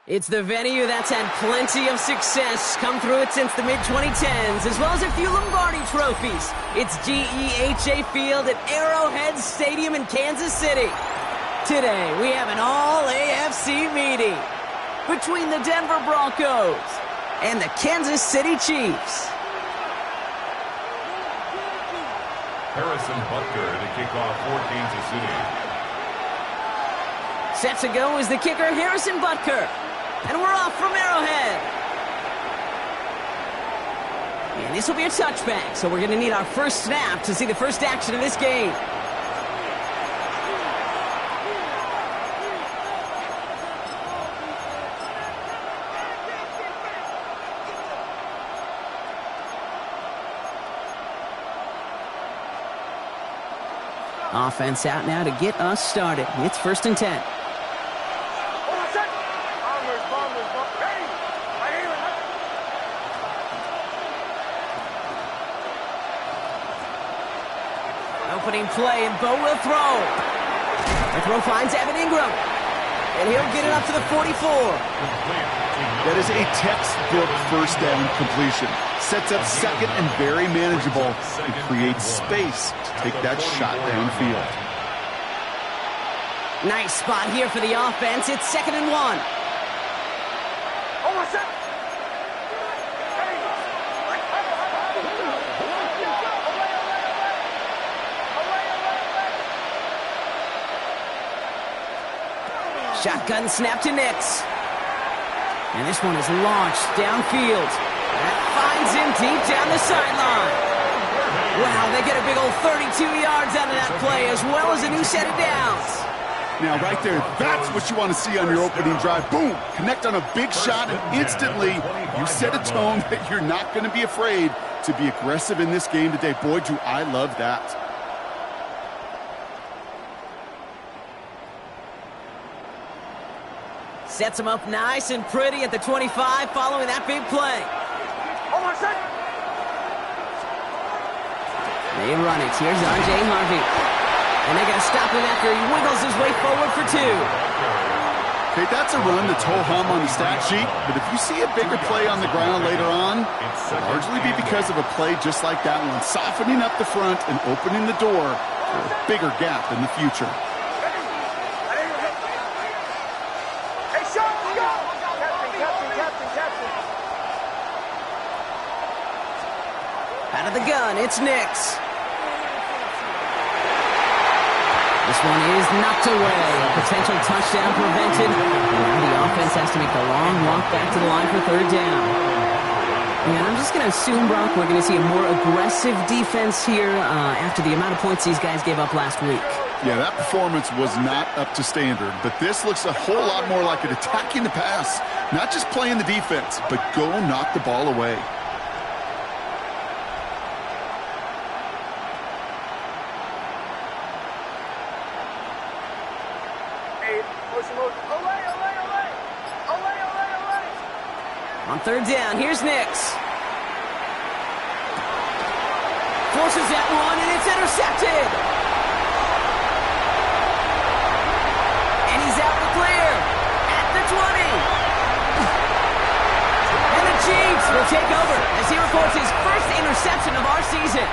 It's the venue that's had plenty of success come through it since the mid-2010s, as well as a few Lombardi trophies. It's GEHA Field at Arrowhead Stadium in Kansas City. Today, we have an all-AFC meeting between the Denver Broncos and the Kansas City Chiefs. Harrison Butker to kick off for Kansas City. Set to go is the kicker, Harrison Butker. And we're off from Arrowhead. And this will be a touchback, so we're going to need our first snap to see the first action of this game. Offense out now to get us started. It's 1st and 10. Opening play, and Bo will throw. The throw finds Evan Ingram. And he'll get it up to the 44. That is a textbook first down completion. Sets up second and very manageable and creates space to take that shot downfield. Nice spot here for the offense. It's 2nd and 1. Shotgun snap to Nix. And this one is launched downfield. That finds him deep down the sideline. Wow, they get a big old 32 yards out of that play, as well as a new set of downs. Now, right there, that's what you want to see on your opening drive. Boom! Connect on a big shot, and instantly you set a tone that you're not going to be afraid to be aggressive in this game today. Boy, do I love that. Sets him up nice and pretty at the 25 following that big play. They run it. Here's R.J. Harvey. And they're going to stop him after he wiggles his way forward for 2. Okay, that's a run that's ho-hum on the stat sheet, but if you see a bigger play on the ground later on, it'll largely be because of a play just like that one, softening up the front and opening the door for a bigger gap in the future. Out of the gun, it's Nix. This one is knocked away. A potential touchdown prevented. And now the offense has to make the long walk back to the line for 3rd down. And I'm just going to assume, Brock, we're going to see a more aggressive defense here after the amount of points these guys gave up last week. Yeah, that performance was not up to standard, but this looks a whole lot more like it attacking the pass. Not just playing the defense, but go knock the ball away. On 3rd down, here's Nix. Forces that one, and it's intercepted. And he's out the clear at the 20. And the Chiefs will take over as he records his first interception of our season.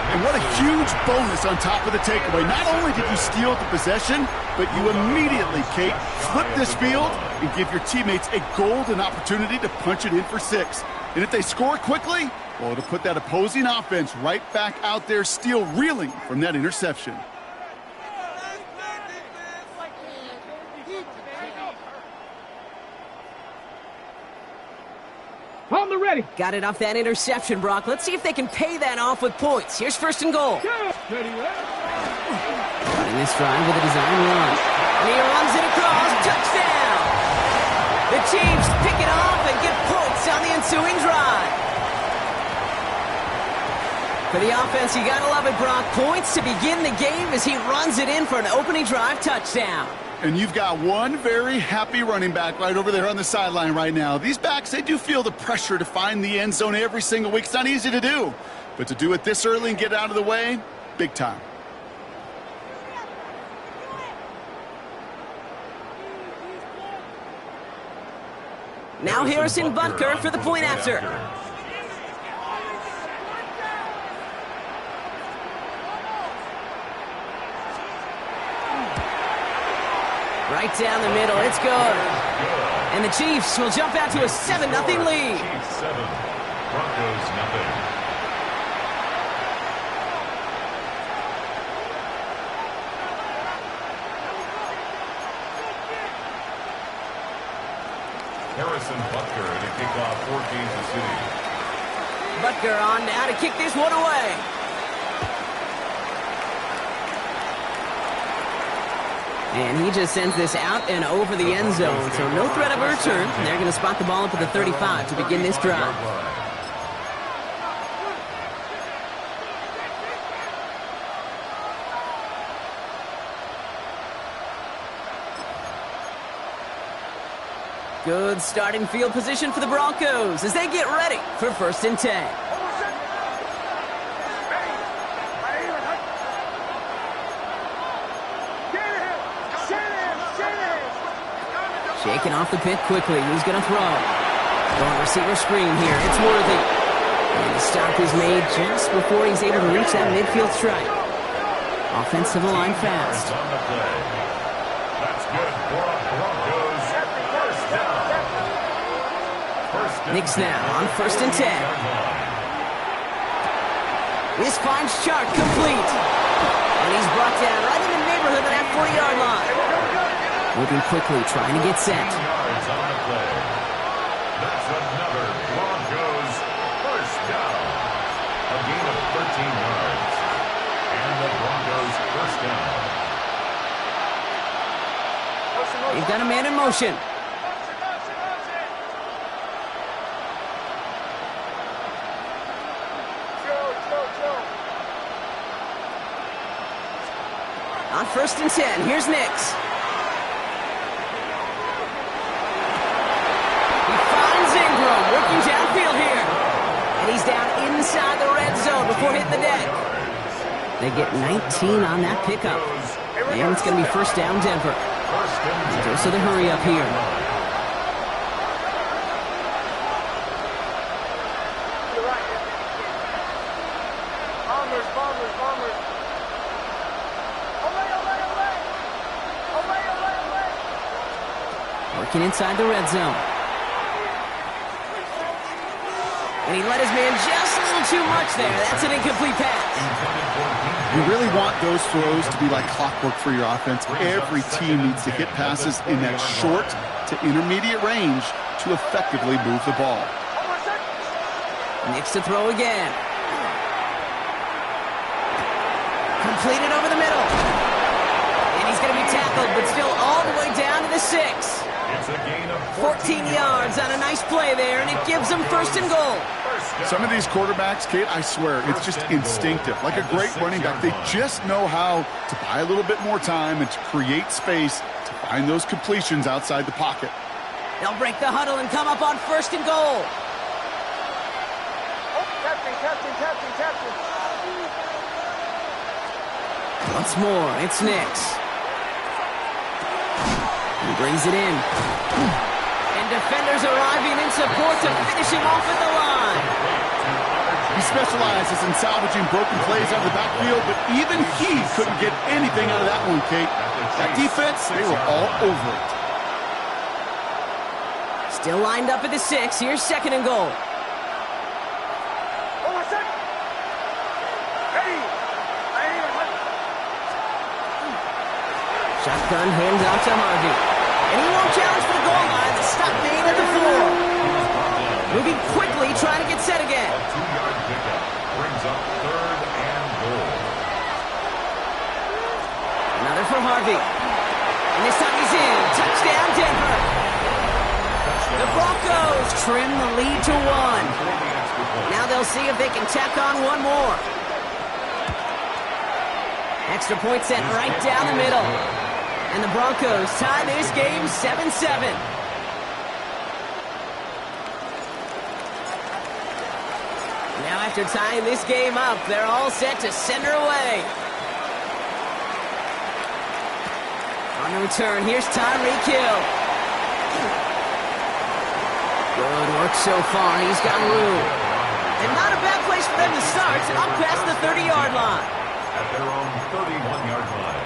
And what a huge bonus on top of the takeaway. Not only did you steal the possession, but you immediately, Kate, flip this field and give your teammates a golden opportunity to punch it in for 6. And if they score quickly, well, it'll put that opposing offense right back out there, still reeling from that interception. On the ready. Got it off that interception, Brock. Let's see if they can pay that off with points. Here's 1st and goal. Ready, Running this drive with a design run. And he runs it across. Touchdown! The Chiefs pick it off and get points on the ensuing drive. For the offense, you gotta love it, Brock. Points to begin the game as he runs it in for an opening drive touchdown. And you've got one very happy running back right over there on the sideline right now. These backs, they do feel the pressure to find the end zone every single week. It's not easy to do. But to do it this early and get out of the way, big time. Now Harrison Butker for the point after. Right down the middle, it's good. And the Chiefs will jump out to a 7-0 lead. Chiefs 7, Broncos nothing. Harrison Butker to kick off for Kansas City. Butker on now to kick this one away. And he just sends this out and over the end zone, so no threat of a return. They're going to spot the ball up at the 35 to begin this drive. Good starting field position for the Broncos as they get ready for 1st and 10. Shaking off the pit quickly. Who's going to throw? Going receiver screen here. It's Worthy. And the stop is made just before he's able to reach that midfield strike. Offensive line fast. On the play. That's good for a Broncos first down. Knicks now on 1st and 10. This finds Chark complete. And he's brought down right in the neighborhood of that 40-yard line. Moving quickly, trying to get set. Yards on the play. That's another Broncos first down. A gain of 13 yards. And the Broncos first down. They've got a man in motion. On 1st and 10, here's Nix. Working downfield here. And he's down inside the red zone before hitting the deck. They get 19 on that pickup. And it's going to be 1st down Denver. Dose of the hurry up here. Working inside the red zone. And he let his man just a little too much there. That's an incomplete pass. You really want those throws to be like clockwork for your offense. Every team needs to hit passes in that short to intermediate range to effectively move the ball. Nix to throw again. Completed over the middle. And he's going to be tackled, but still all the way down to the 6. It's a gain of 14 yards on a nice play there, and it gives them 1st and goal. Some of these quarterbacks, Kate, I swear, it's just instinctive. Like a great running back, they just know how to buy a little bit more time and to create space to find those completions outside the pocket. They'll break the huddle and come up on 1st and goal. Captain. Once more, it's Nix. He brings it in. And defenders arriving in support to finish him off at the line. He specializes in salvaging broken plays out of the backfield, but even he couldn't get anything out of that one, Kate. That defense, they were all over it. Still lined up at the 6. Here's 2nd and goal. Shotgun hands out to Harvey. And he won't challenge for the goal line. The stop made at the 4. Moving quickly, trying to get set again. A 2-yard pickup brings up 3rd and goal. Another for Harvey. And this time he's in. Touchdown, Denver. The Broncos trim the lead to 1. Now they'll see if they can tack on one more. Extra point set right down the middle. And the Broncos tie this game 7-7. Now after tying this game up, they're all set to send her away. On the return, here's Tyreek Hill. Good work so far. He's got room. And not a bad place for them to start, up past the 30-yard line. At their own 31-yard line.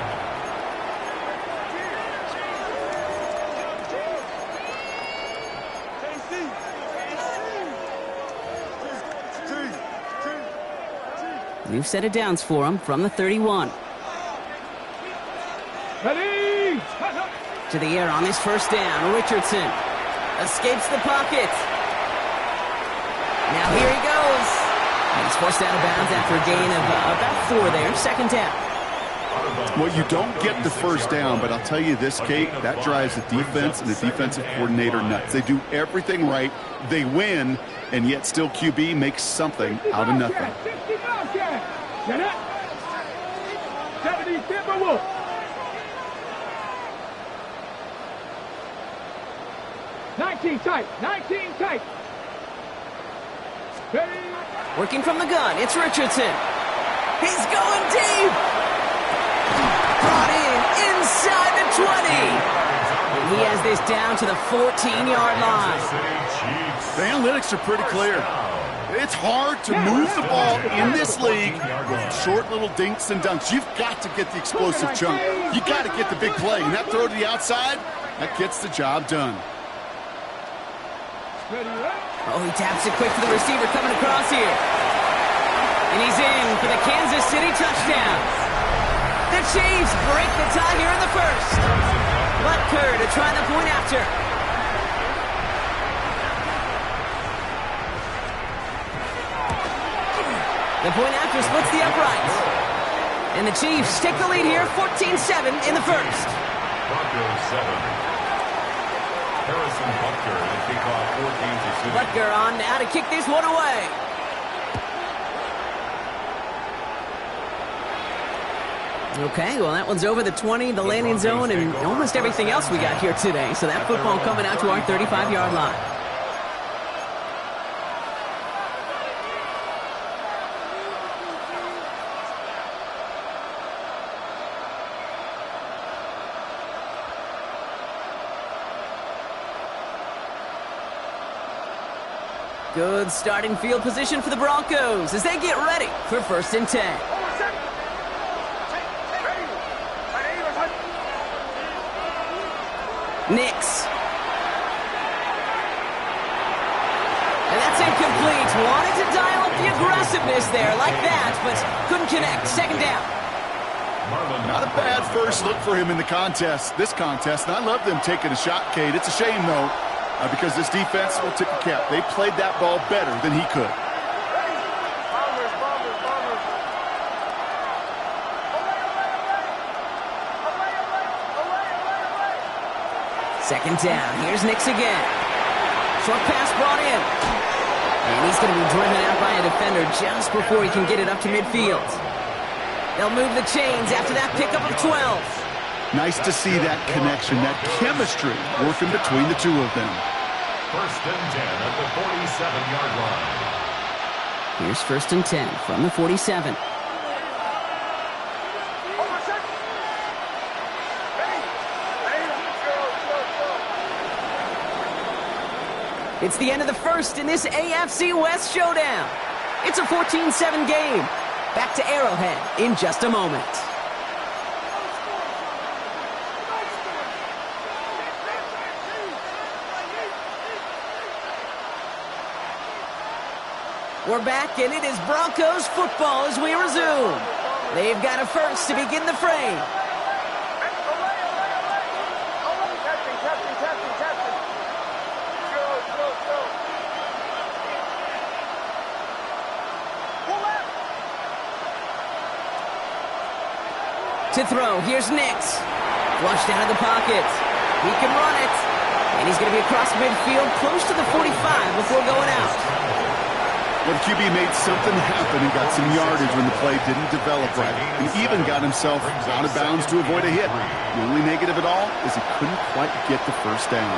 New set of downs for him from the 31. Ready? To the air on his first down. Richardson escapes the pocket. Now here he goes. He's forced out of bounds after a gain of about 4 there. Second down. Well, you don't get the first down, but I'll tell you this, Kate, that drives the defense and the defensive coordinator nuts. They do everything right. They win, and yet still QB makes something out of nothing. 19 tight, 19 tight. Ready? Working from the gun, it's Richardson. He's going deep. Brought in inside the 20. He has this down to the 14-yard line. The analytics are pretty clear. It's hard to move the ball in this league with short little dinks and dunks. You've got to get the explosive chunk. You got to get the big play. And that throw to the outside, that gets the job done. Oh, he taps it quick for the receiver coming across here. And he's in for the Kansas City touchdown. The Chiefs break the tie here in the first. Butker to try the point after. The point after splits the uprights. And the Chiefs take the lead here, 14-7 in the first. Broncos 7. Harrison Butker to kick off 14-7. Butker on now to kick this one away. Okay, well, that one's over the 20, the landing zone, and almost everything else we got here today. So that football coming out to our 35-yard line. Good starting field position for the Broncos as they get ready for 1st and 10. Nix. And that's incomplete. Wanted to dial up the aggressiveness there like that, but couldn't connect. Second down. Not a bad first look for him in the contest, this contest. And I love them taking a shot, Kate. It's a shame, though, because this defense will tip the cap. They played that ball better than he could. Second down. Here's Nix again. Short pass brought in. And he's going to be driven out by a defender just before he can get it up to midfield. They'll move the chains after that pickup of 12. Nice to see that connection, that chemistry working between the two of them. 1st and 10 at the 47-yard line. Here's 1st and 10 from the 47. It's the end of the first in this AFC West showdown. It's a 14-7 game. Back to Arrowhead in just a moment. We're back, and it is Broncos football as we resume. They've got a first to begin the frame. To throw, here's Nix. Flushed out of the pocket. He can run it. And he's going to be across midfield, close to the 45 before going out. Well, the QB made something happen and got some yardage when the play didn't develop right. He even got himself out of bounds to avoid a hit. The only negative at all is he couldn't quite get the first down.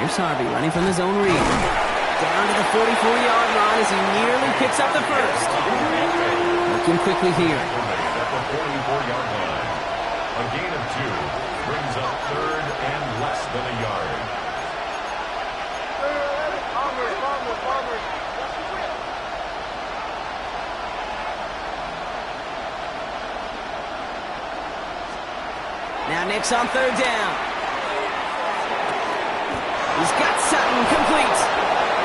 Here's Harvey running from his own read. Down to the 44-yard line as he nearly picks up the first. Looking quickly here. At the 44-yard line. A gain of 2 brings up third and less than a yard. Now Nick's on third down. He's got Sutton complete.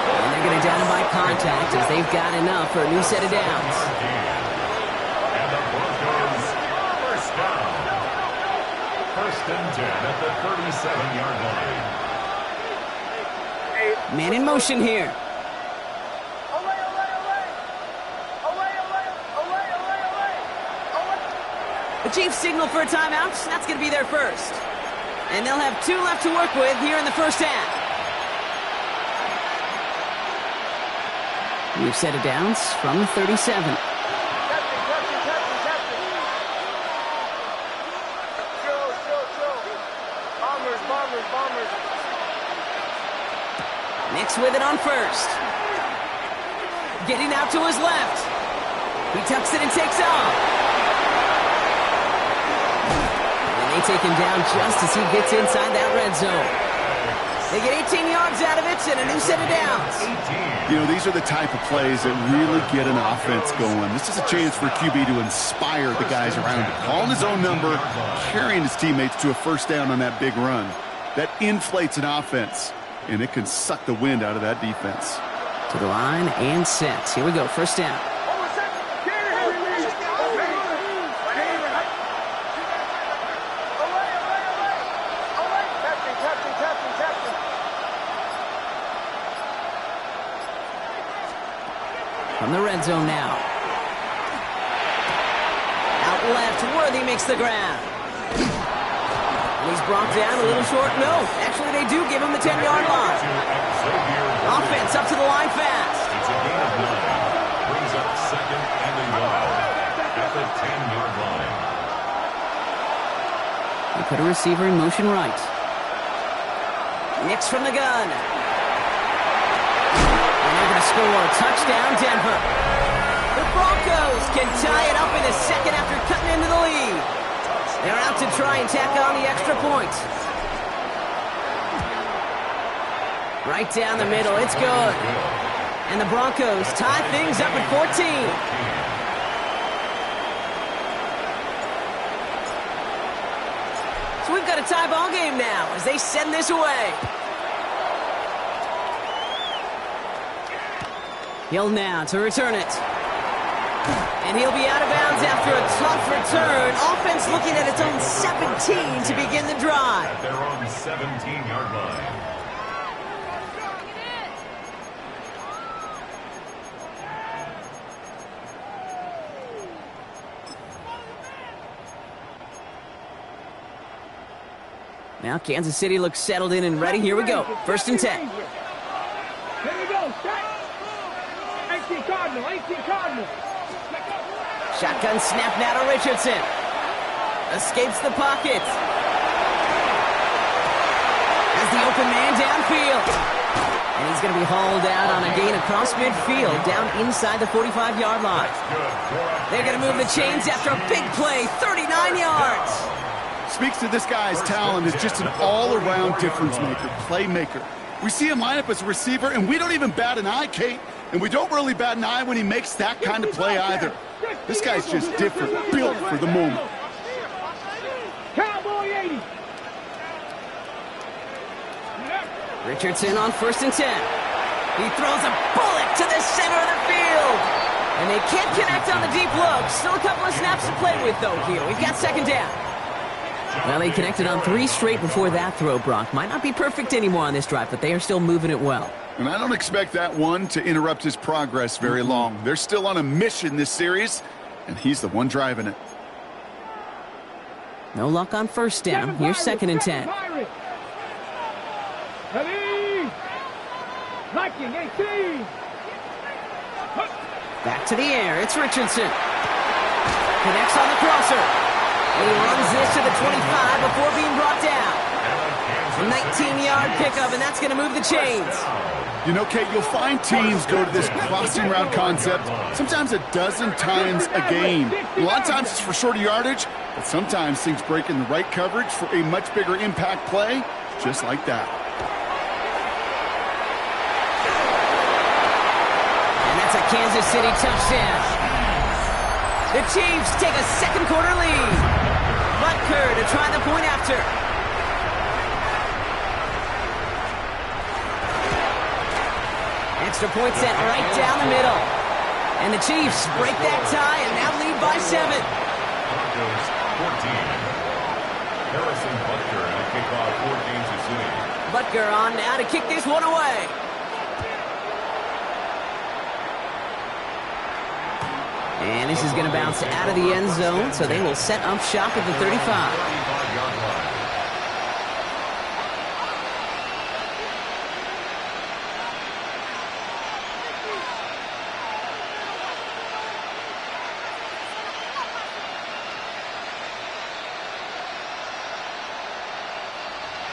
And they're going to down him by contact as they've got enough for a new set of downs. And the Broncos first down. First and 10 at the 37-yard line. Man in motion here. The Chiefs signal for a timeout. That's going to be their first. And they'll have 2 left to work with here in the first half. New set of downs from the 37. Nick's with it on first. Getting out to his left. He tucks it and takes off. They take him down just as he gets inside that red zone. They get 18 yards out of it and a new set of downs. You know, these are the type of plays that really get an offense going. This is a chance for QB to inspire the guys around him. Calling his own number, carrying his teammates to a first down on that big run. That inflates an offense, and it can suck the wind out of that defense. To the line and set. Here we go, first down. From the red zone now. Out left, Worthy makes the grab. And he's brought down a little short. No, actually they do give him the 10-yard line. Offense up to the line fast. It's a gain of 9. Brings up second and a yard at the 10-yard line. They put a receiver in motion right. Nick's from the gun. Score. Touchdown, Denver. The Broncos can tie it up in the second after cutting into the lead. They're out to try and tack on the extra point. Right down the middle. It's good. And the Broncos tie things up at 14. So we've got a tie ball game now as they send this away. Hill now to return it. And he'll be out of bounds after a tough return. Offense looking at its own 17 to begin the drive. At their own 17-yard line. Now Kansas City looks settled in and ready. Here we go. First and 10. Here we go. Cardinal. Shotgun snap now to Richardson. Escapes the pocket. Has the open man downfield. And he's going to be hauled out on a gain across midfield down inside the 45-yard line. They're going to move the chains after a big play, 39 yards. Speaks to this guy's talent as just an all-around difference maker, playmaker. We see him line up as a receiver, and we don't even bat an eye, Kate. And we don't really bat an eye when he makes that kind of play either. This guy's just different, built for the moment. Cowboy 80. Richardson on first and 10. He throws a bullet to the center of the field. And they can't connect on the deep look. Still a couple of snaps to play with, though, here. We've got second down. Well, they connected on 3 straight before that throw, Brock. Might not be perfect anymore on this drive, but they are still moving it well. And I don't expect that one to interrupt his progress very long. They're still on a mission this series, and he's the one driving it. No luck on first down. Here's second and 10. Ready? Liking 18. Back to the air. It's Richardson. Connects on the crosser. And he runs this to the 25 before being brought down. And the Kansas A 19-yard pickup, and that's going to move the chains. You know, Kate, you'll find teams go to this crossing route concept sometimes a dozen times a game. A lot of times it's for shorter yardage, but sometimes things break in the right coverage for a much bigger impact play, just like that. And that's a Kansas City touchdown. The Chiefs take a second quarter lead. Butker to try the point after. Extra point set right down the middle. And the Chiefs break that tie and now lead by 7. Broncos 14. Harrison Butker to kick off for Kansas City. Butker on now to kick this one away. And this is going to bounce out of the end zone, so they will set up shop at the 35. 35-yard line.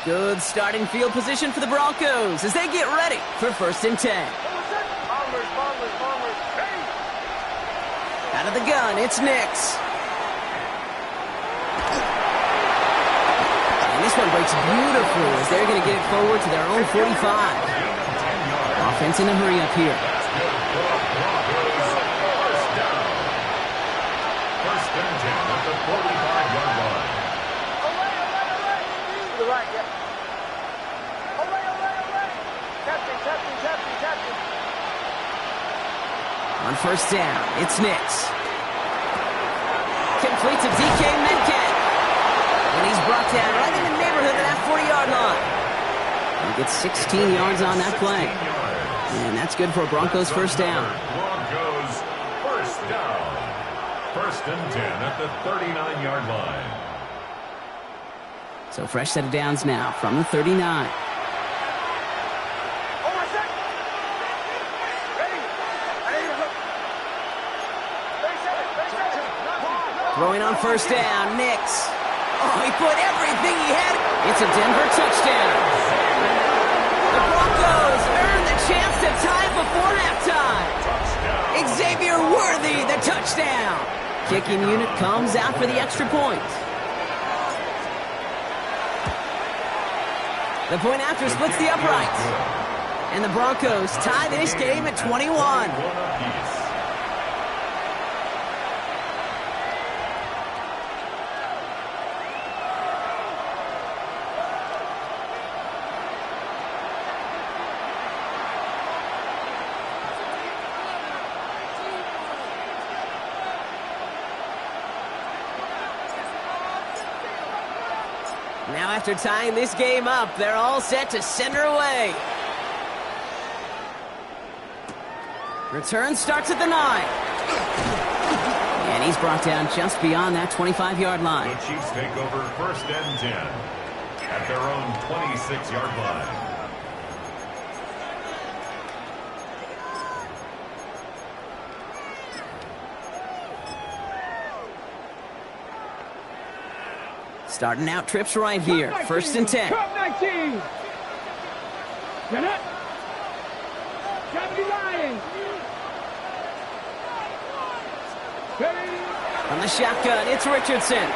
Good starting field position for the Broncos as they get ready for 1st and 10. Out of the gun, it's Nix. And this one breaks beautifully as they're going to get it forward to their own 45. Offense in a hurry up here. First and 10 at the 45-yard line. To the right, yeah. Captain. On 1st down, it's Nix. Complete to DK Metcalf. And he's brought down right in the neighborhood of that 40-yard line. He gets 16 yards on that play. And that's good for a Broncos 1st down. Broncos 1st down. 1st and 10 at the 39-yard line. So fresh set of downs now from the 39. Throwing on 1st down, Nix. Oh, he put everything he had. It's a Denver touchdown. The Broncos earn the chance to tie before halftime. Xavier Worthy, the touchdown. Kicking unit comes out for the extra point. The point after splits the uprights. And the Broncos tie this game at 21. Now after tying this game up, they're all set to send her away. Return starts at the 9. And he's brought down just beyond that 25-yard line. The Chiefs take over 1st and 10 at their own 26-yard line. Starting out trips right here. 1st and 10. Trump 19. Get up. Deputy Lions. On the shotgun, it's Richardson.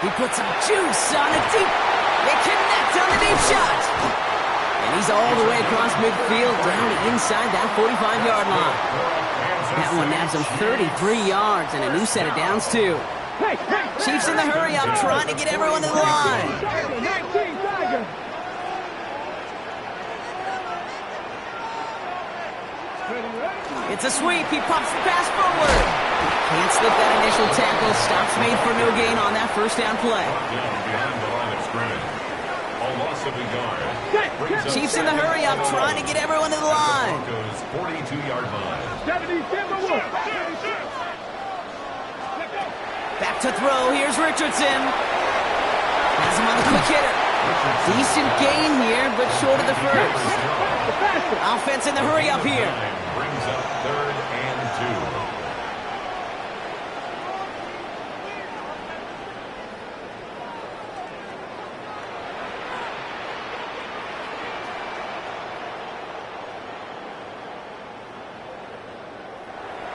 He puts some juice on a deep. They connect on the deep shot. And he's all the way across midfield down inside that 45-yard line. That one nabs him 33 yards and a new set of downs, too. Chiefs in the hurry up, trying to get everyone to the line. It's a sweep. He pops the pass forward. Can't slip that initial tackle. Stops made for no gain on that 1st down play. Behind the line of scrimmage. A loss of a yard. Chiefs in the hurry up, trying to get everyone to the line. Broncos 42-yard line. Back to throw. Here's Richardson. Has him on the quick hitter. Decent gain here, but short of the 1st. Offense in the hurry up here. Brings up 3rd and 2.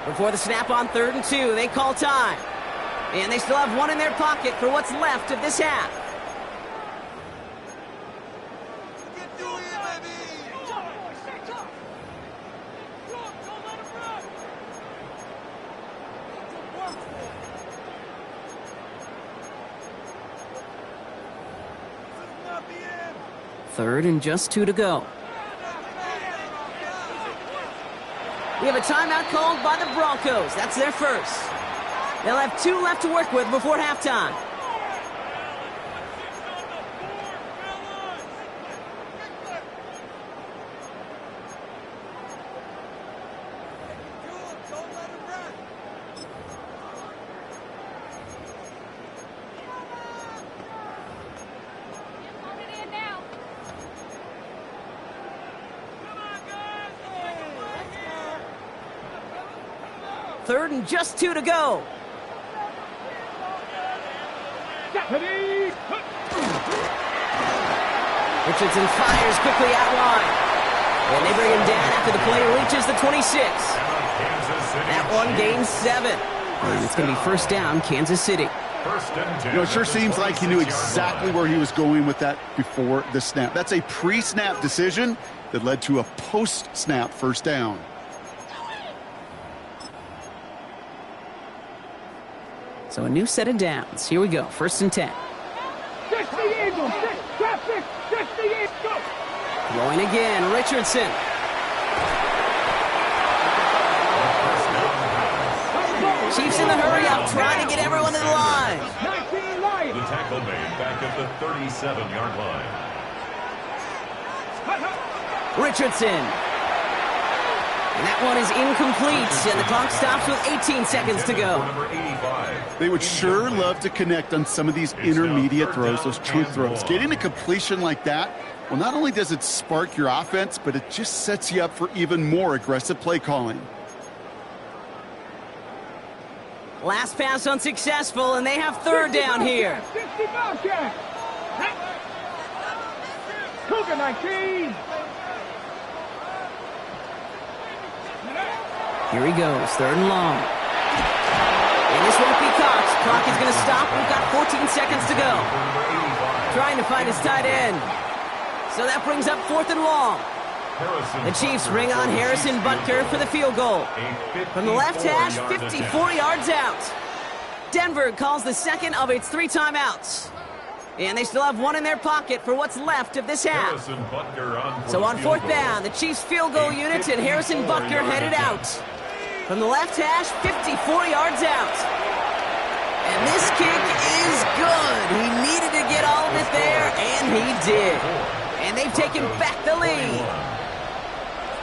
Before the snap on 3rd and 2, they call time. And they still have one in their pocket for what's left of this half. Third and just 2 to go. We have a timeout called by the Broncos. That's their first. They'll have 2 left to work with before halftime. Third and just 2 to go. Richardson fires quickly out wide. And they bring him down after the play reaches the 26. That one gains 7. And it's going to be first down, Kansas City. You know, it sure seems like he knew exactly where he was going with that before the snap. That's a pre-snap decision that led to a post-snap first down. So a new set of downs. Here we go. 1st and 10. Throwing again. Richardson. Chiefs in the hurry up, trying to get everyone to the line. The tackle made back at the 37-yard line. Richardson. And that one is incomplete, and the clock stops with 18 seconds to go. They would sure love to connect on some of these intermediate throws, those chunk throws. Getting a completion like that, well, not only does it spark your offense, but it just sets you up for even more aggressive play calling. Last pass unsuccessful, and they have 3rd down here. Cougar 19. Here he goes, 3rd and long. And this won't be caught. Clock is going to stop. We've got 14 seconds to go. Trying to find his tight end. So that brings up 4th and long. The Chiefs bring on Harrison Butker for the field goal. From the left hash, 54 yards out. Denver calls the second of its 3 timeouts. And they still have one in their pocket for what's left of this half. So on 4th down, the Chiefs field goal unit and Harrison Butker headed out. From the left hash, 54 yards out. And this kick is good. He needed to get all of it there, and he did. And they've taken back the lead.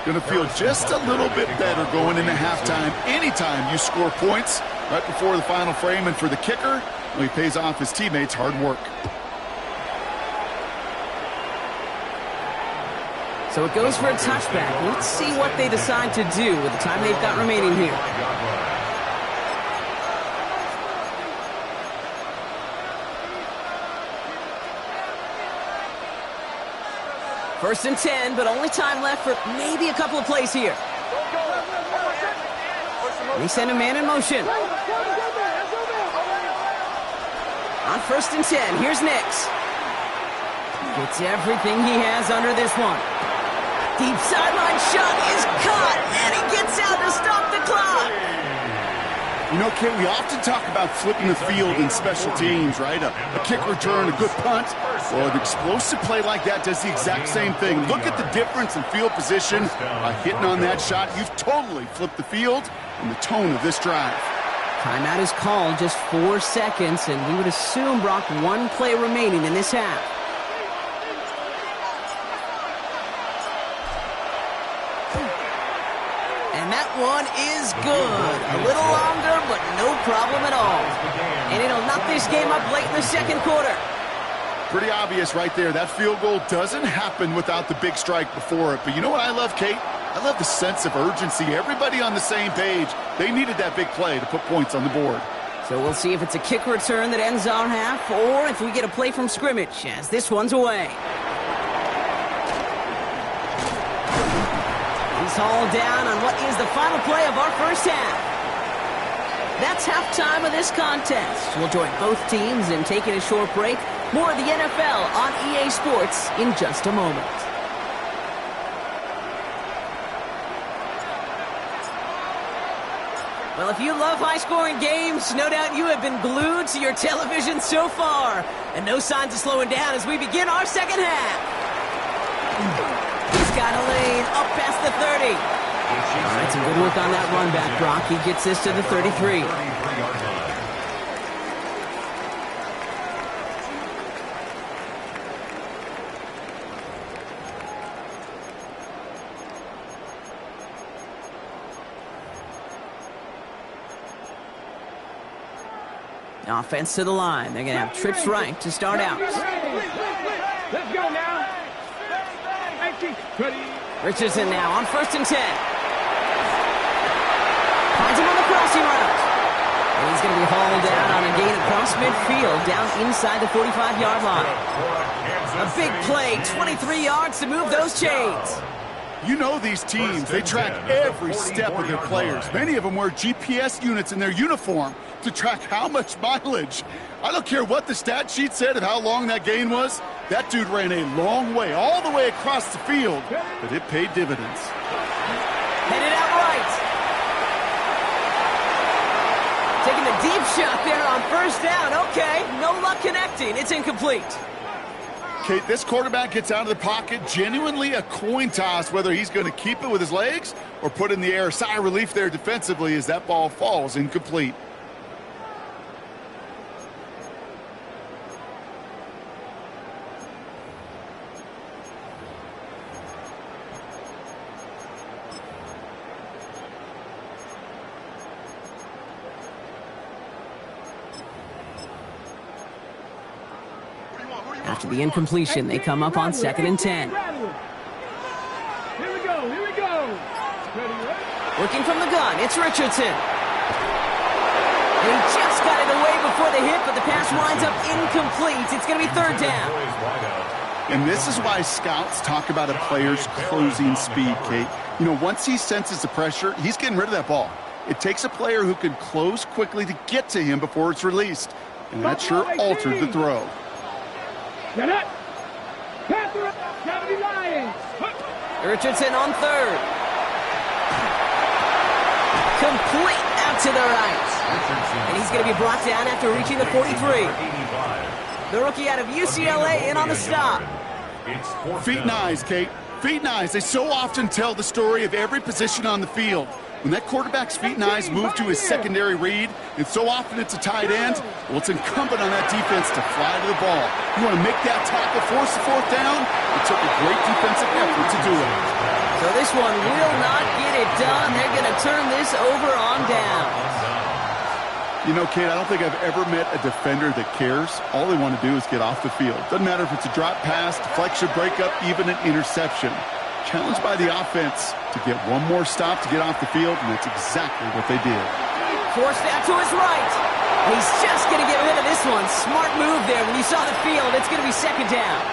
Going to feel just a little bit better going into halftime. Anytime you score points right before the final frame, and for the kicker, well, he pays off his teammates' hard work. So it goes for a touchback. Let's see what they decide to do with the time they've got remaining here. First and 10, but only time left for maybe a couple of plays here. They send a man in motion. On 1st and 10, here's Nix. Gets everything he has under this one. Deep sideline shot is caught, and he gets out to stop the clock. You know, Kate, we often talk about flipping the field in special teams, right? A kick return, a good punt. Well, an explosive play like that does the exact same thing. Look at the difference in field position. By hitting on that shot, you've totally flipped the field and the tone of this drive. Timeout is called, just 4 seconds, and we would assume, Brock, 1 play remaining in this half. And that one is good. A little longer, but no problem at all. And it'll knock this game up late in the 2nd quarter. Pretty obvious right there. That field goal doesn't happen without the big strike before it. But you know what I love, Kate? I love the sense of urgency. Everybody on the same page. They needed that big play to put points on the board. So we'll see if it's a kick return that ends our half, or if we get a play from scrimmage, as this one's away. He's hauled down on what is the final play of our first half. That's halftime of this contest. We'll join both teams in taking a short break. More of the NFL on EA Sports in just a moment. Well, if you love high-scoring games, no doubt you have been glued to your television so far. And no signs of slowing down as we begin our second half. He's got a lane up past the 30. All right, some good work on that run back, Brock. He gets this to the 33. Offense to the line. They're going to have trips right to start out. Let's go now. Richardson now on 1st and 10. Finds him on the crossing route. And he's going to be hauled down on a gain across midfield down inside the 45-yard line. A big play, 23 yards to move those chains. You know these teams, they track every step of their players. Many of them wear GPS units in their uniform to track how much mileage. I don't care what the stat sheet said of how long that gain was. That dude ran a long way, all the way across the field, but it paid dividends. Headed out right. Taking the deep shot there on 1st down. Okay, no luck connecting. It's incomplete. Kate, this quarterback gets out of the pocket, genuinely a coin toss whether he's going to keep it with his legs or put in the air. Sigh of relief there defensively as that ball falls incomplete. After the incompletion, they come up on 2nd and 10. Here we go. Working from the gun, it's Richardson. And he just got it away before the hit, but the pass winds up incomplete. It's going to be 3rd down. And this is why scouts talk about a player's closing speed, Kate. You know, once he senses the pressure, he's getting rid of that ball. It takes a player who can close quickly to get to him before it's released. And that sure altered the throw. Richardson on 3rd. Complete out to the right. And he's going to be brought down after reaching the 43. The rookie out of UCLA in on the stop. Feet and eyes, Kate. Feet and eyes. They so often tell the story of every position on the field. When that quarterback's feet and eyes move to his secondary read, and so often it's a tight end, well, it's incumbent on that defense to fly to the ball. You want to make that tackle, force the 4th down? It took a great defensive effort to do it. So this one will not get it done. They're going to turn this over on down. You know, Kate, I don't think I've ever met a defender that cares. All they want to do is get off the field. Doesn't matter if it's a drop pass, deflection, breakup, even an interception. Challenged by the offense to get one more stop to get off the field, and that's exactly what they did. Forced out to his right. He's just going to get rid of this one. Smart move there. When you saw the field, it's going to be 2nd down.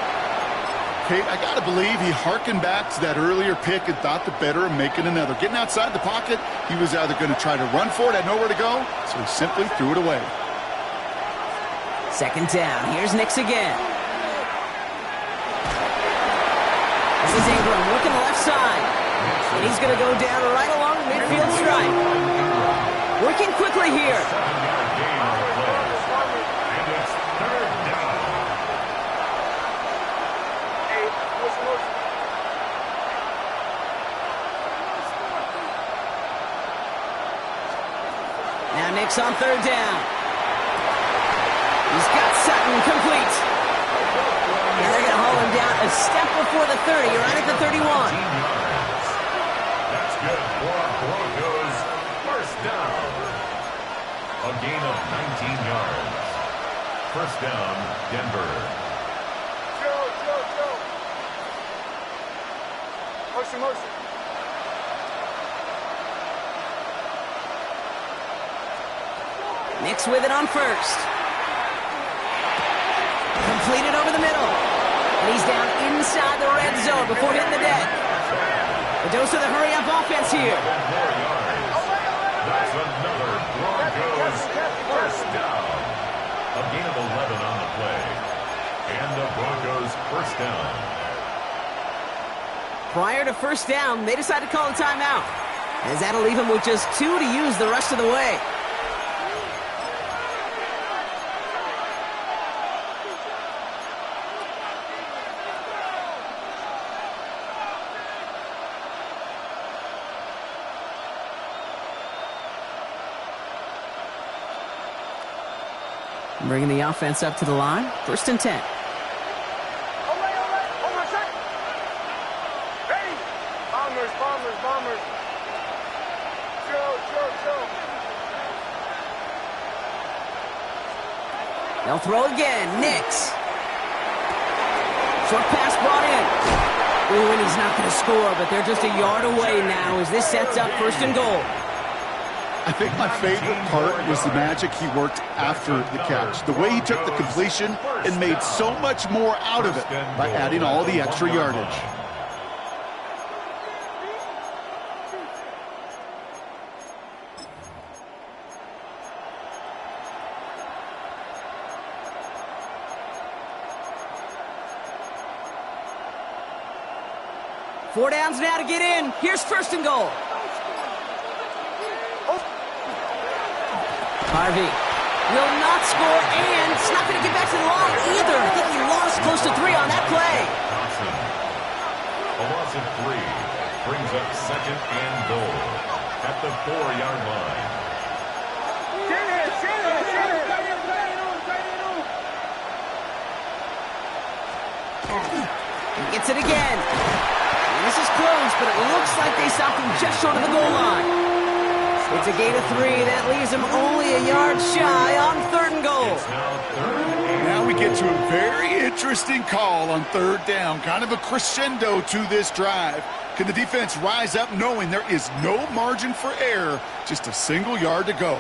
Kate, I got to believe he hearkened back to that earlier pick and thought the better of making another. Getting outside the pocket, he was either going to try to run for it, had nowhere to go, so he simply threw it away. 2nd down. Here's Nix again. This is Ingram working the left side. And he's going to go down right along the midfield stripe. Working quickly here. Now Nix on 3rd down. He's got Sutton complete. And they're going to haul him down a step before the 30, right at the 31. That's good for Broncos. 1st down. A gain of 19 yards. 1st down, Denver. Motion. Nix with it on 1st. Completed over the middle. And he's down inside the red zone before hitting the deck. A dose of the hurry-up offense here. That's another Broncos A gain of 11 on the play. And the Broncos first down. Prior to first down, they decided to call a timeout, as that'll leave them with just 2 to use the rest of the way. Bringing the offense up to the line. First and 10. Bombers. Chill. They'll throw again. Nix. Short pass brought in. Ooh, and he's not going to score, but they're just a yard away now as this sets up first and goal. I think my favorite part was the magic he worked after the catch. The way he took the completion and made so much more out of it by adding all the extra yardage. Four downs now to get in. Here's first and goal. Harvey will not score, and it's not going to get back to the line either. I think he lost close to 3 on that play. Thompson. A loss of 3 brings up second and goal at the 4-yard line. He gets it again. And this is close, but it looks like they stopped him just short of the goal line. It's a gain of 3. That leaves him only a yard shy on third and goal. Now we get to a very interesting call on third down. Kind of a crescendo to this drive. Can the defense rise up knowing there is no margin for error? Just a single yard to go.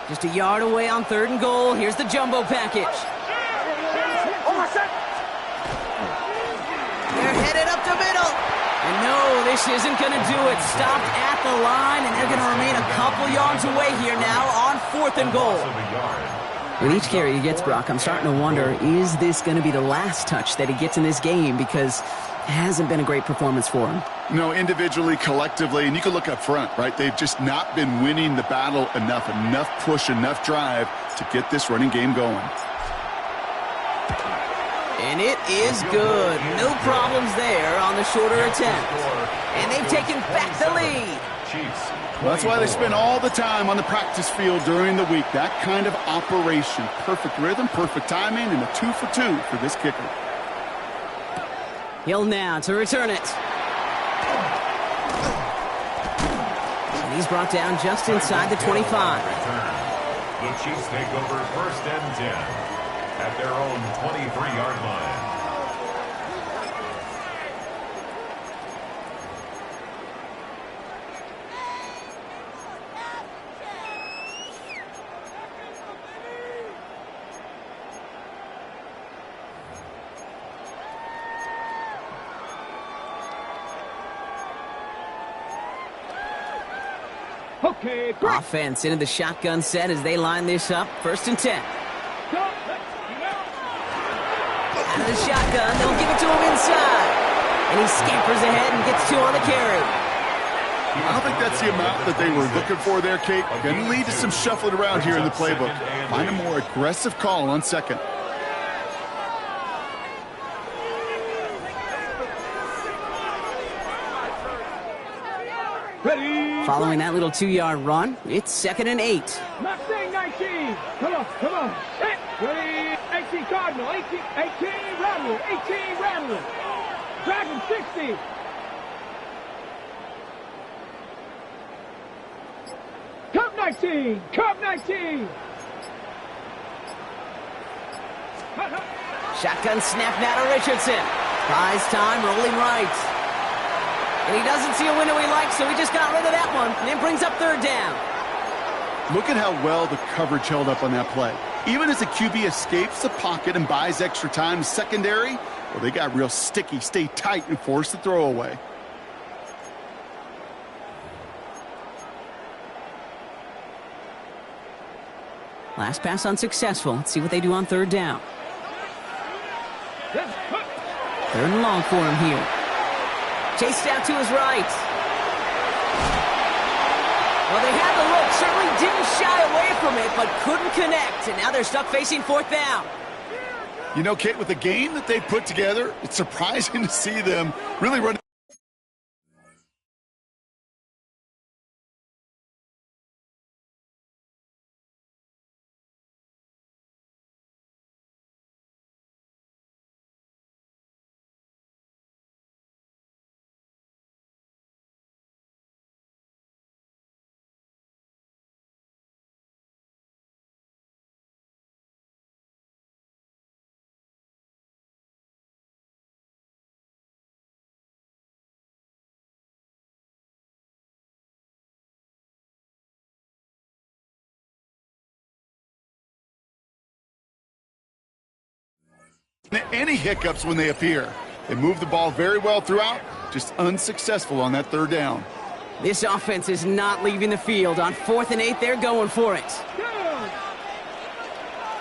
Just a yard away on third and goal. Here's the jumbo package. They're headed up the middle. And no, this isn't going to do it. Stopped at the line, and they're going to remain a couple yards away here now on fourth and goal. With each carry he gets, Brock, I'm starting to wonder, is this going to be the last touch that he gets in this game? Because it hasn't been a great performance for him. No, individually, collectively, and you can look up front, right? They've just not been winning the battle enough push, enough drive to get this running game going. And it is good. No problems there on the shorter attempt. And they've taken back the lead. Well, that's why they spend all the time on the practice field during the week. That kind of operation. Perfect rhythm, perfect timing, and a 2 for 2 for this kicker. Hill now to return it. And he's brought down just inside the 25. The Chiefs take over first and 10 at their own 23-yard line. Okay, great. Offense into the shotgun set as they line this up. First and 10. Out of the shotgun, they'll give it to him inside. And he scampers ahead and gets 2 on the carry. I don't think that's the amount that they were looking for there, Kate. Going to lead to some shuffling around here in the playbook. Find a more aggressive call on second. Ready. Following that little 2-yard run, it's second and 8. Mustang 19. Come on. Ready. 18 Cardinal. 18 Rattler. 18 Rattler. Dragon 60. Cup 19. Shotgun snap now to Richardson. Buys time, rolling right. And he doesn't see a window he likes, so he just got rid of that one. And then brings up third down. Look at how well the coverage held up on that play. Even as the QB escapes the pocket and buys extra time secondary, well, they got real sticky, stay tight, and force the throw away. Last pass unsuccessful. Let's see what they do on third down. Third and long for him here. Chased out to his right. Well, they had the look. Certainly didn't shy away from it, but couldn't connect. And now they're stuck facing fourth down. You know, Kate, with the game that they put together, it's surprising to see them really run. Any hiccups when they appear. They move the ball very well throughout, just unsuccessful on that third down. This offense is not leaving the field. On 4th and 8, they're going for it.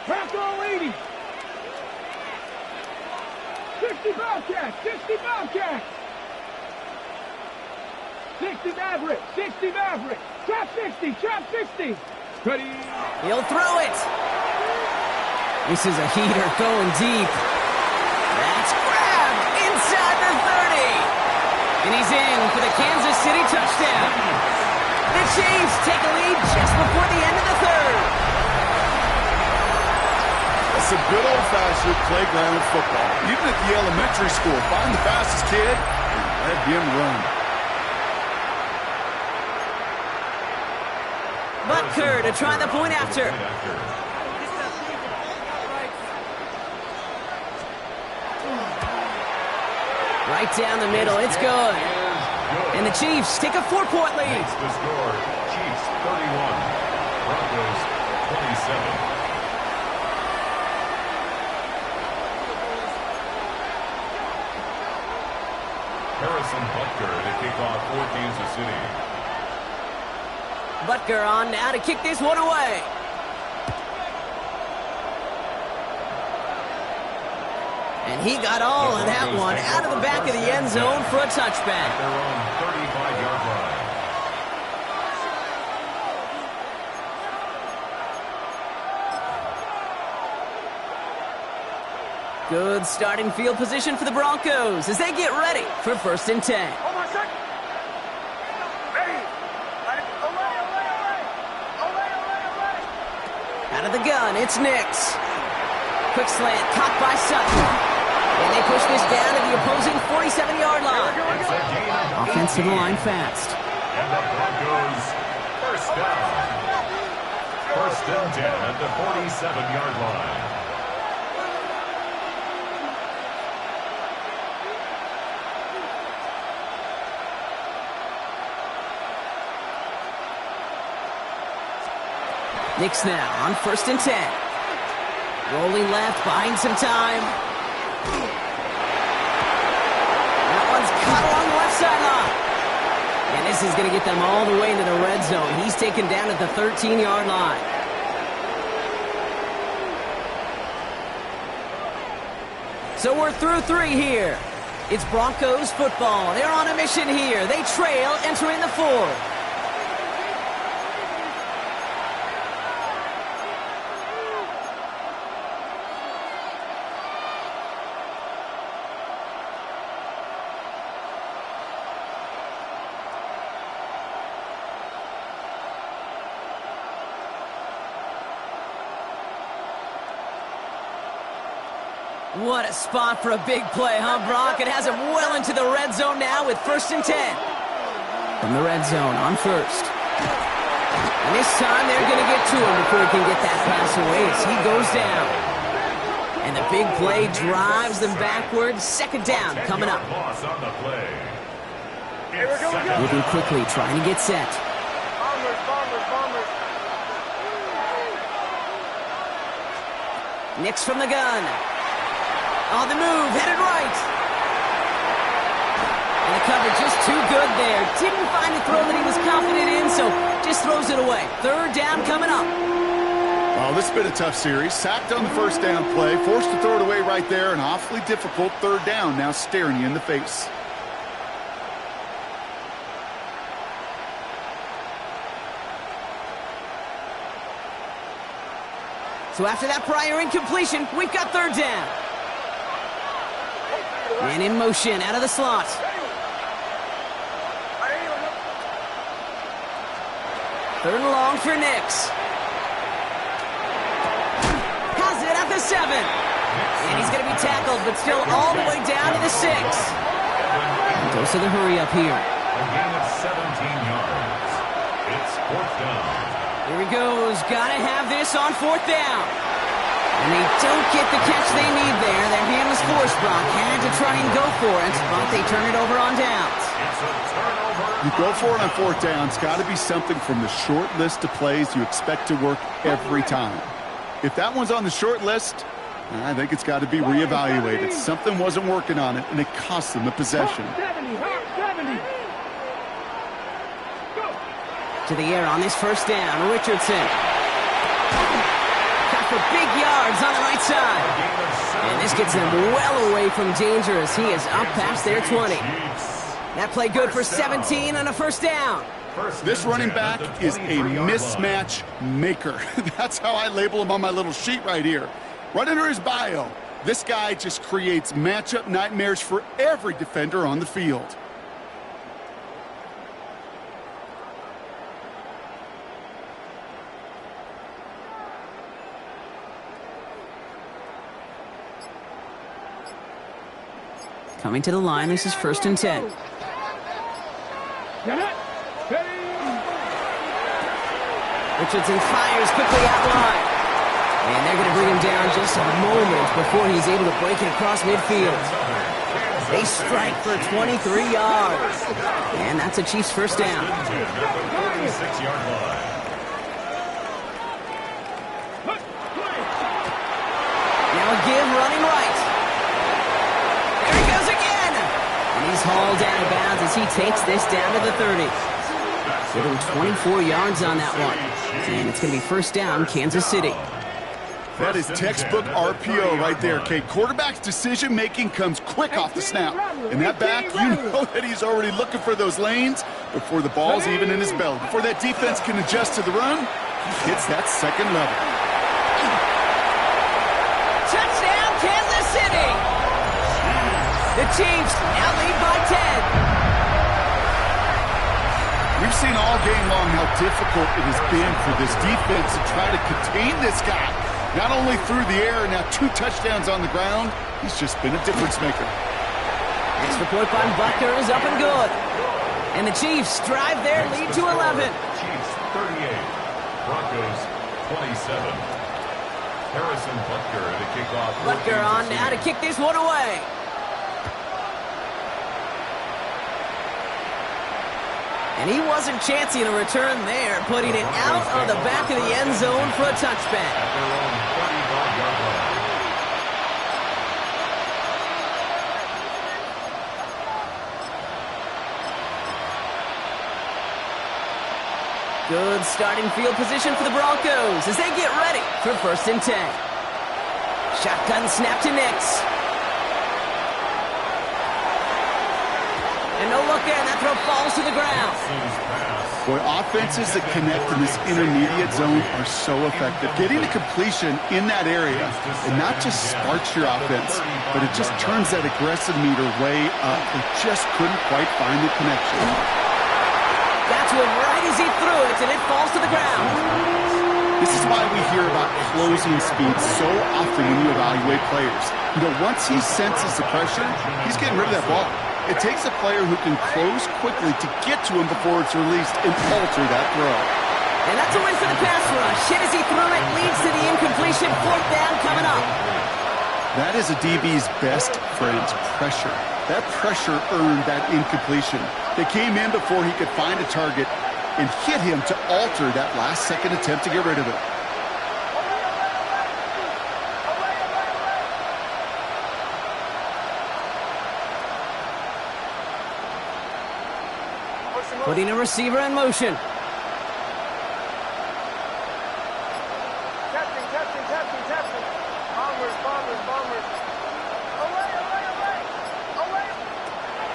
Bronco 80. 60 Bobcats. 60 Bobcats. 60 Maverick. 60 Maverick. Trap 60. Trap 60. Ready. He'll throw it. This is a heater going deep. That's grabbed inside the 30. And he's in for the Kansas City touchdown. The Chiefs take a lead just before the end of the third. It's some good old-fashioned playground football. Even at the elementary school, find the fastest kid and let him run. Butker to try the point after. Right down the middle, it's good. And the Chiefs take a 4-point lead. Makes the score, Chiefs 31, Broncos 27. Harrison Butker to kick off for Kansas City. Butker on now to kick this one away. And he got all of that one out of the back of the end zone for a touchback. At their own 35-yard line. Good starting field position for the Broncos as they get ready for 1st and 10. Out of the gun, it's Nix. Quick slant, caught by Sutton. And they push this down to the opposing 47-yard line. Offensive line fast. And the Broncos first down. 1st and 10 at the 47-yard line. Nix now on 1st and 10. Rolling left, buying some time. That one's caught along the left sideline. And this is going to get them all the way into the red zone. He's taken down at the 13-yard line. So we're through 3 here. It's Broncos football. They're on a mission here. They trail entering the 4th. What a spot for a big play, huh, Brock? It has him well into the red zone now with 1st and 10. From the red zone on 1st. And this time they're going to get to him before he can get that pass away as he goes down. And the big play drives them backwards. 2nd down coming up. Loss on the play. Moving quickly, trying to get set. Nix from the gun. On the move, headed right. And the coverage just too good there. Didn't find the throw that he was confident in, so just throws it away. 3rd down coming up. Oh, this has been a tough series. Sacked on the first down play, forced to throw it away right there. An awfully difficult third down now staring you in the face. So after that prior incompletion, we've got third down. Man in motion, out of the slot. Third and long for Nix. Has it at the 7. And he's going to be tackled, but still all the way down to the 6. Goes to the hurry up here. A gain of 17 yards. It's fourth down. Here he goes. Got to have this on fourth down. And they don't get the catch they need there. Their hand was forced, Brock. Had to try and go for it, but they turn it over on downs. It's a turnover. You go for it on fourth down. It's got to be something from the short list of plays you expect to work every time. If that one's on the short list, I think it's got to be reevaluated. Something wasn't working on it, and it cost them the possession. 70, 70. Go. To the air on this first down, Richardson. Got for big yards on the right side. And this gets them well away from danger as he is up past their 20. That play good for 17 on a first down. This running back is a mismatch maker. That's how I label him on my little sheet right here. Right under his bio, this guy just creates matchup nightmares for every defender on the field. Coming to the line, this is first and 10. Richardson fires quickly out wide. And they're going to bring him down just a moment before he's able to break it across midfield. They strike for 23 yards. And that's a Chiefs first down. 36-yard line. Now a give running right. There he goes again. And he's hauled out of bounds as he takes this down to the 30. Give him 24 yards on that one. And it's going to be first down, Kansas City. That is textbook RPO right there, Kate. Quarterback's decision-making comes quick off the snap. And that back, you know that he's already looking for those lanes before the ball's even in his belly. Before that defense can adjust to the run, he hits that second level. Touchdown, Kansas City! The Chiefs now lead by 10. We've seen all game long how difficult it has been for this defense to try to contain this guy. Not only through the air, now 2 touchdowns on the ground. He's just been a difference maker. Extra point by Butker is up and good. And the Chiefs drive their lead to 11. Chiefs 38, Broncos 27. Harrison Butker to kick off. Butker on now to kick this one away. And he wasn't chancing a return there, putting it out of the back of the end zone for a touchback. At their own 35-yard line. Good starting field position for the Broncos as they get ready for first and 10. Shotgun snap to Nix. And no look in, that throw falls to the ground. Boy, offenses that connect in this intermediate zone are so effective. Getting a completion in that area, and not just sparks your offense, but it just turns that aggressive meter way up. They just couldn't quite find the connection. That's one right as he threw it, and it falls to the ground. This is why we hear about closing speed so often when you evaluate players. You know, once he senses the pressure, he's getting rid of that ball. It takes a player who can close quickly to get to him before it's released and alter that throw. And that's a win for the pass rush. Hit as he threw it, leads to the incompletion. Fourth down coming up. That is a DB's best friend, pressure. That pressure earned that incompletion. They came in before he could find a target and hit him to alter that last-second attempt to get rid of it. Putting a receiver in motion.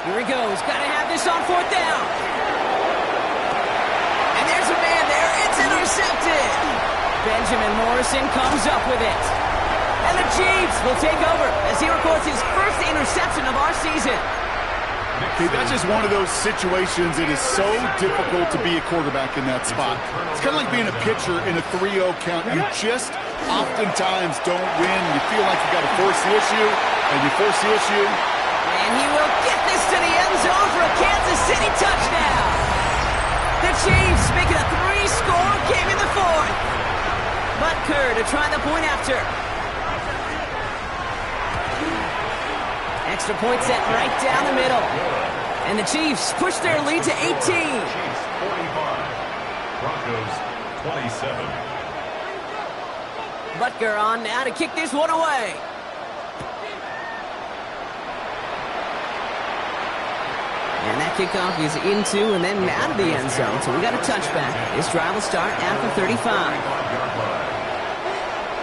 Here he goes. Got to have this on 4th down. And there's a man there. It's intercepted. Benjamin Morrison comes up with it. And the Chiefs will take over as he records his first interception of our season. Okay, that's just one of those situations. It is so difficult to be a quarterback in that spot. It's kind of like being a pitcher in a 3-0 count. You just oftentimes don't win. You feel like you got to force the issue, and you force the issue. And he will get this to the end zone for a Kansas City touchdown. The Chiefs make it a 3-score game in the 4th. Butker to try the point after. Extra point set right down the middle. And the Chiefs push their lead to 18. Chiefs 45, Broncos 27. Butker on now to kick this one away. And that kickoff is into and then out of the end zone. So we got a touchback. This drive will start after 35.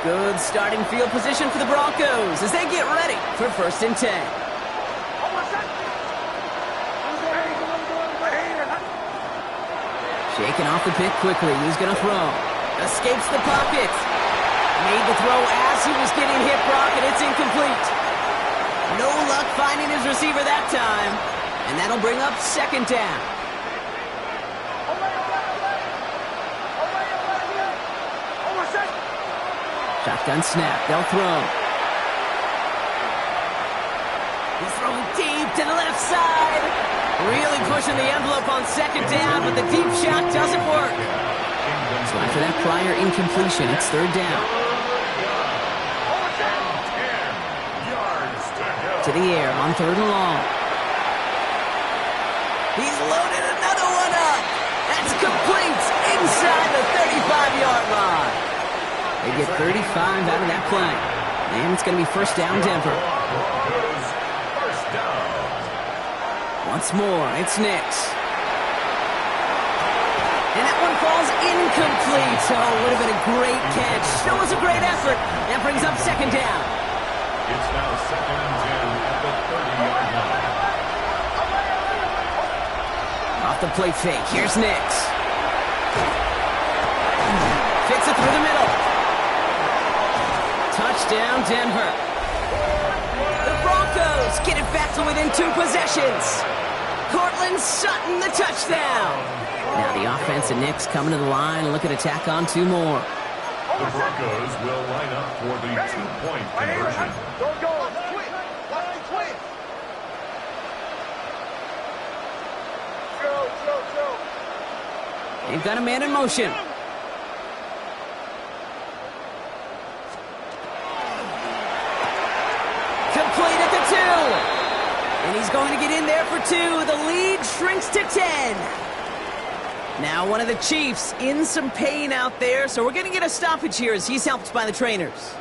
Good starting field position for the Broncos as they get ready for 1st and 10. Shaking off the pick quickly. He's going to throw. Escapes the pocket. Made the throw as he was getting hit, Brock, and it's incomplete. No luck finding his receiver that time. And that'll bring up 2nd down. Shotgun snap. They'll throw. He's throwing deep to the left side. Really pushing the envelope on 2nd down, but the deep shot doesn't work. So after that prior incompletion, it's 3rd down. To the air on 3rd and long. He's loaded another one up. That's complete inside the 35-yard line. They get 35 out of that play. And it's going to be 1st down, Denver. Once more, it's Nix. And that one falls incomplete. Oh, it would have been a great catch. That was a great effort. That brings up 2nd down. It's now 2nd and 10 at the 30-yard line. Off the play fake. Here's Nix. Fits it through the middle. Touchdown, Denver. The Broncos get it back to within 2 possessions. Cortland Sutton, the touchdown. Now the offense and Nix coming to the line and looking to tack on 2 more. The Broncos will line up for the 2-point conversion. They've got a man in motion. Complete at the 2. And he's going to get in there for 2. The lead shrinks to 10. Now one of the Chiefs in some pain out there, so we're going to get a stoppage here as he's helped by the trainers.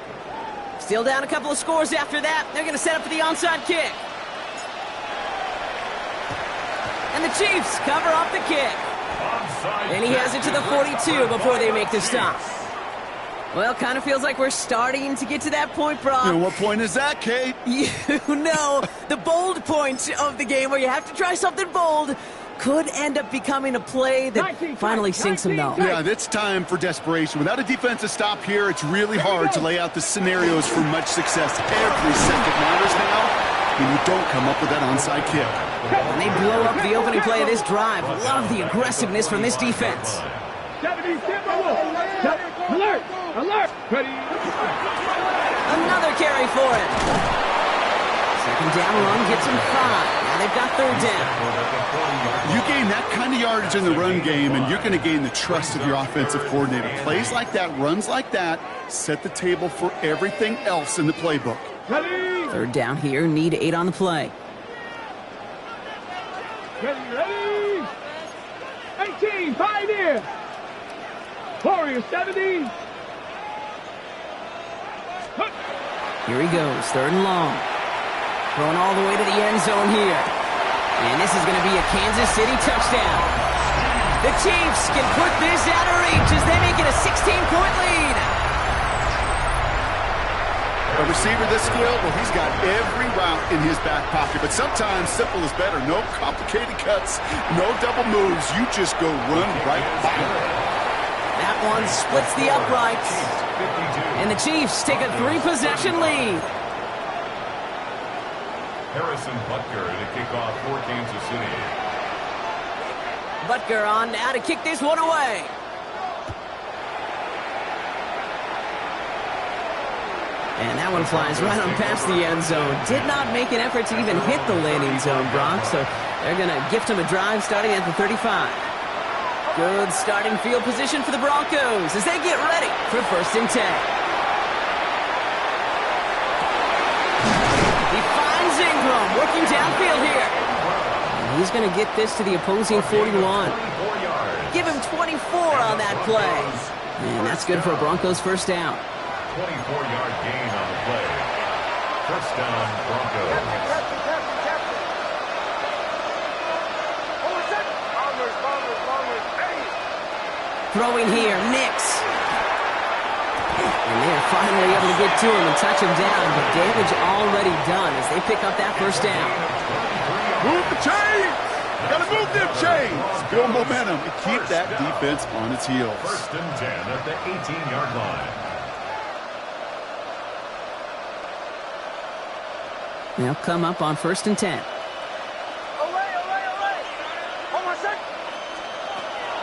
Still down a couple of scores after that. They're going to set up for the onside kick. And the Chiefs cover off the kick. And he has it to the 42 before they make the stop. Well, kind of feels like we're starting to get to that point, Brock. And what point is that, Kate? You know, the bold point of the game where you have to try something bold could end up becoming a play that finally sinks him, though. Yeah, it's time for desperation. Without a defensive stop here, it's really hard to lay out the scenarios for much success. Every second matters now, and you don't come up with that onside kick. And they blow up the opening play of this drive. Love the aggressiveness from this defense. Alert! Alert! Ready? Another carry for it. 2nd down run gets him 5. Now they've got 3rd down. You gain that kind of yardage in the run game, and you're going to gain the trust of your offensive coordinator. Plays like that, runs like that, set the table for everything else in the playbook. Ready? 3rd down here, need 8 on the play. Ready? 18, 5 in. Warriors 70. Here he goes, 3rd and long. Throwing all the way to the end zone here. And this is going to be a Kansas City touchdown. The Chiefs can put this out of reach as they make it a 16-point lead. A receiver this skilled, well, he's got every route in his back pocket. But sometimes simple is better. No complicated cuts, no double moves. You just go run right by him. That one splits the uprights. And the Chiefs take a 3-possession lead. Harrison Butker to kick off for Kansas City. Butker on now to kick this one away. And that one flies right on past the end zone. Did not make an effort to even hit the landing zone, Brock. So they're going to gift him a drive starting at the 35. Good starting field position for the Broncos as they get ready for 1st and 10. He finds Ingram working downfield here. And he's going to get this to the opposing 41. Give him 24 on that play. And that's good for a Broncos 1st down. 24-yard gain on the play. 1st down, Broncos. Throwing here, Nix. And they're finally able to get to him and touch him down, but damage already done as they pick up that 1st down. Move the chains! Gotta move them chains! Build momentum and keep that defense on its heels. 1st and 10 at the 18-yard line. They'll come up on 1st and 10.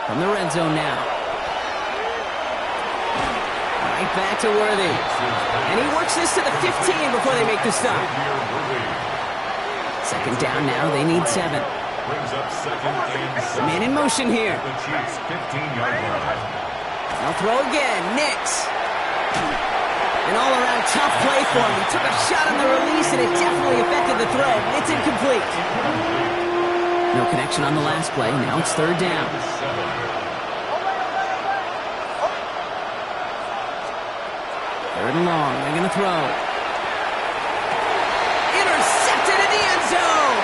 From the red zone now. Right back to Worthy. And he works this to the 15 before they make the stop. 2nd down now. They need 7. Brings up 2nd and 7. Man in motion here. The Chiefs 15-yard line. They'll throw again. Nix. An all-around tough play for him. He took a shot on the release, and it definitely affected the throw. It's incomplete. No connection on the last play. Now it's 3rd down. 3rd and long. They're going to throw. Intercepted in the end zone.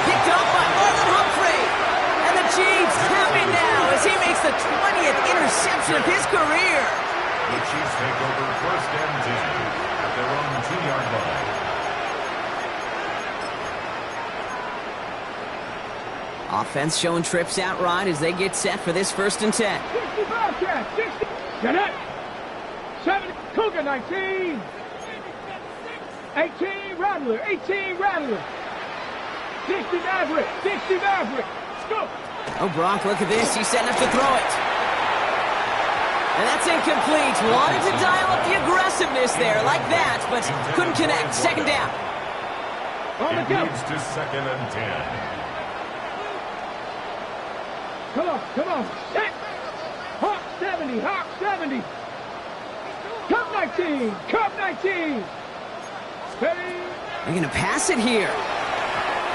Picked off by Marlon Humphrey. And the Chiefs happy now as he makes the 20th interception of his career. The Chiefs take over 1st and 10 at their own 2-yard line. Offense showing trips out right as they get set for this 1st and 10. 60 Bobcats, 60. Get it. 7 Cougar, 19. 18 Rattler, 18 Rattler. 60 Maverick, 60 Maverick. Let's go. Oh, Brock, look at this. He's setting up to throw it. And that's incomplete. Wanted to dial up the aggressiveness there like that, but couldn't connect. 2nd down. On the It go. moves to 2nd and 10. Come on, come on. Set. Hawk 70, Hawk 70. Cup 19, Cup 19. Ready. They're going to pass it here.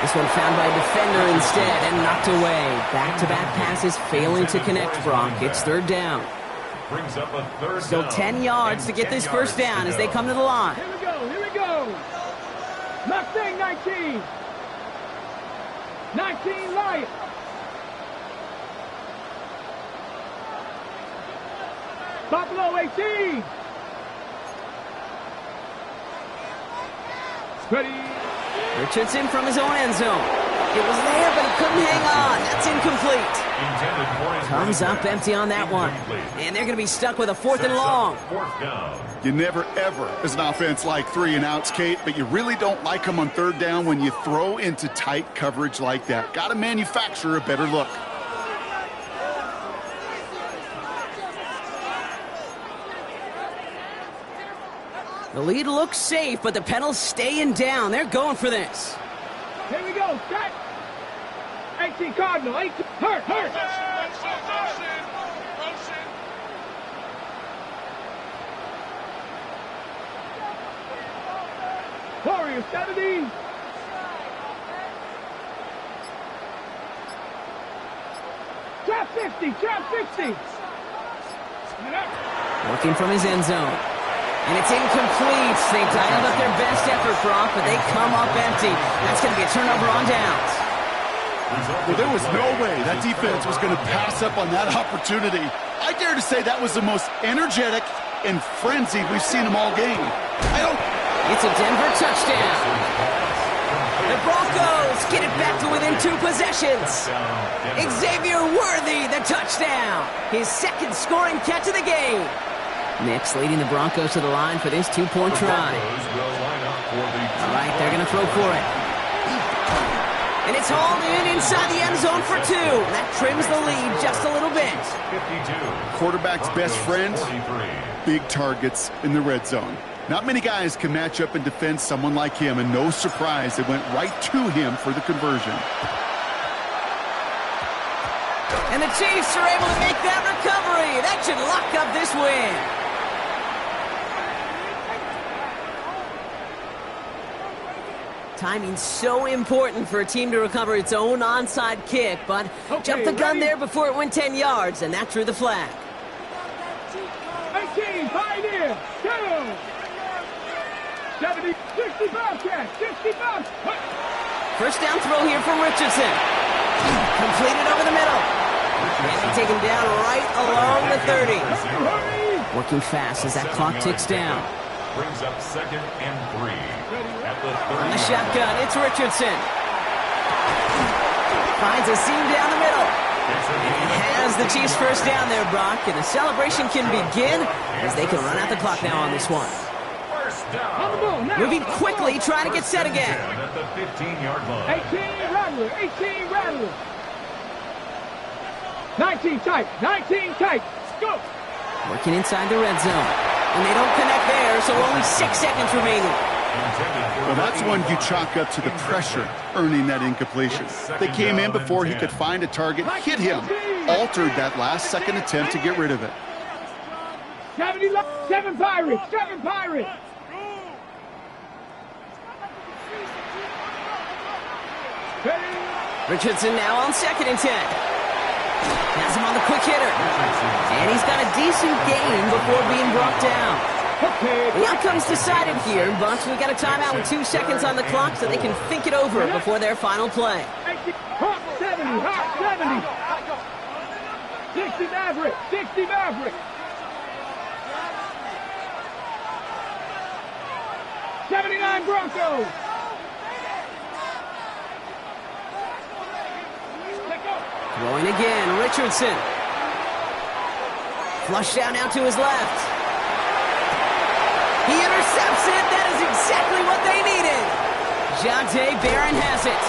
This one found by a defender instead and knocked away. Back-to-back passes failing to connect, Brock. It's 3rd down. Brings up a 3rd Still down 10 yards to get this 1st down as they come to the line. Here we go, here we go. Mustang 19. 19 Lion. Buffalo 18. Ready. Richardson from his own end zone. It was there, but he couldn't hang on. That's incomplete. Comes up empty on that one. And they're going to be stuck with a 4th and long. 4th down. You never, ever, as an offense, like 3 and outs, Kate, but you really don't like them on 3rd down when you throw into tight coverage like that. Got to manufacture a better look. The lead looks safe, but the Penals staying down. They're going for this. Here we go. Set. 18 Cardinal. 18. Hurt. Warrior 70. Trap 60. Trap 60. Working from his end zone. And it's incomplete. They dialed up their best effort, Brock, but they come up empty. That's going to be a turnover on downs. Well, there was no way that defense was going to pass up on that opportunity. I dare to say that was the most energetic and frenzied we've seen them all game. I don't It's a Denver touchdown. The Broncos get it back to within 2 possessions. Xavier Worthy, the touchdown. His second scoring catch of the game. Next, leading the Broncos to the line for this 2-point try. All right, they're going to throw for it. And it's hauled in inside the end zone for 2. That trims the lead just a little bit. Quarterback's best friends, big targets in the red zone. Not many guys can match up and defend someone like him, and no surprise, it went right to him for the conversion. And the Chiefs are able to make that recovery. That should lock up this win. Timing's so important for a team to recover its own onside kick, but jumped the gun there before it went 10 yards, and that drew the flag. 18, Pioneer, 2. 70, 60 Bobcats, 60 Bobcats. First down throw here from Richardson. Completed over the middle. And they take him down right along the 30. Working fast as that clock ticks down. Brings up 2nd and 3. At the 30. On the shotgun, it's Richardson. Finds a seam down the middle. And has the Chiefs first down there, Brock. And the celebration can begin as they can run out the clock now on this one. Moving quickly, trying to get set again. At the 15-yard line. 18 Rattler, 18 Rattler. 19 tight, 19 tight. Go. Working inside the red zone. And they don't connect there, so only 6 seconds remaining. Well, that's one you chalk up to the pressure earning that incompletion. They came in before he could find a target, hit him, altered that last second attempt to get rid of it. 7 Pirates, 7 Pirates. Richardson now on 2nd and 10. Has him on the quick hitter. And he's got a decent gain before being brought down. The outcome's decided here, but we got a timeout with 2 seconds on the clock so they can think it over before their final play. Hot 70, hot 70. 60 Maverick, 60 Maverick. 79 Broncos. Throwing again, Richardson. Flush down now to his left. He intercepts it. That is exactly what they needed. Jonte Barron has it.